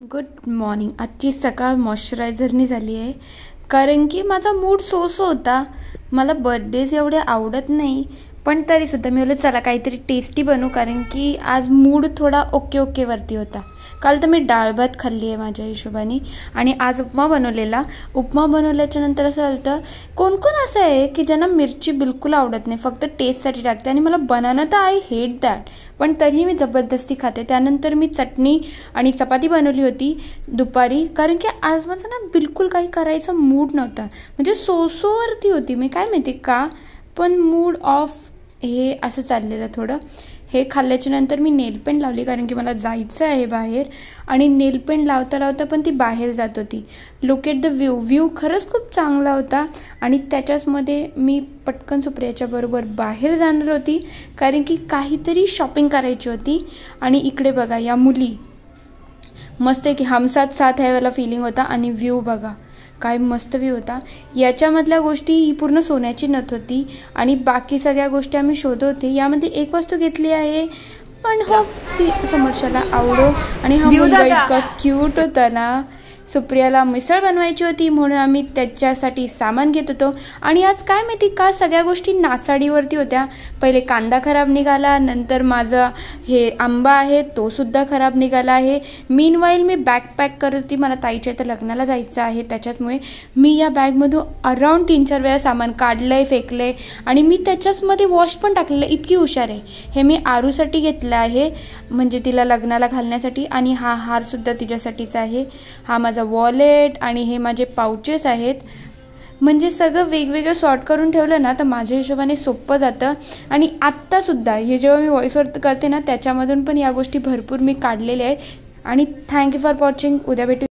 Good morning. आजची सकाळ मॉइश्चरायझरनी झाली आहे, कारण की माझा मूड सो होता. मला बर्थडेज एवढे आवडत नाही, पण तरीसुद्धा मी बोलले चला काहीतरी टेस्टी बनवू, कारण की आज मूड थोडा ओके वरती होता. काल तर मी डाळ भात खाल्ली आहे माझ्या हिशोबाने, आणि आज उपमा बनवलेला. उपमा बनवल्याच्या नंतर असं झालं, कोण कोण असं आहे की ज्यांना मिरची बिलकुल आवडत नाही, फक्त टेस्टसाठी टाकते. आणि मला बनाना तर आय हेट दॅट, पण तरीही मी जबरदस्ती खाते. त्यानंतर मी चटणी आणि चपाती बनवली होती दुपारी, कारण की आज माझं ना बिलकुल काही करायचा मूड नव्हता. म्हणजे सोवरती होती मी, काय माहिती का, पण मूड ऑफ हे असं चाललेलं थोडं. हे खाल्ल्याच्या नंतर मी नेलपेंट लावली, कारण की मला जायचं आहे बाहेर. आणि नेलपेंट लावता पण ती बाहेर जात होती. लुक एट द व्ह्यू खरंच खूप चांगला होता. आणि त्याच्याचमध्ये मी पटकन सुप्रियाच्या बरोबर बाहेर जाणार होती, कारण की काहीतरी शॉपिंग करायची होती. आणि इकडे बघा या मुली, मस्त आहे की हम साथ साथ है वाला फिलिंग होता. आणि व्ह्यू बघा काय मस्त व्ह्यू होता. याच्यामधल्या गोष्टी ही पूर्ण सोन्याची नथ होती, आणि बाकी सगळ्या गोष्टी आम्ही शोधत होते. यामध्ये एक वस्तू घेतली आहे, पण हो ती समोरच्याला आवडो. आणि हा मुलगा इतका क्यूट होता ना. सुप्रियाला मिसळ बनवायची होती, म्हणून आम्ही त्याच्यासाठी सामान घेत होतो. आणि आज काय माहिती का सगळ्या गोष्टी नासाडीवरती होत्या. पहिले कांदा खराब निघाला, नंतर माझा हे आंबा आहे तो सुद्धा खराब निघाला आहे. मीनवाईल मी बॅग पॅक करत होती, मला ताईच्या इथं लग्नाला जायचं आहे, त्याच्यामुळे मी या बॅगमधून अराउंड 3-4 वेळा सामान काढलंय, फेकलंय. आणि मी त्याच्याचमध्ये वॉश पण टाकलेलं. इतकी हुशार आहे. हे मी आरूसाठी घेतलं आहे, म्हणजे तिला लग्नाला घालण्यासाठी. आणि हा हार सुद्धा तिच्यासाठीच आहे. हा माझा वॉलेट, आणि हे माझे पाउचेस आहेत. म्हणजे सगळं वेगवेगळं सॉर्ट करून ठेवलं ना तर माझ्या हिशोबाने सोपं जातं. आणि आत्तासुद्धा हे जेव्हा मी व्हॉइसवर करते ना, त्याच्यामधून पण या गोष्टी भरपूर मी काढलेल्या आहेत. आणि थँक्यू फॉर वॉचिंग. उद्या भेटू.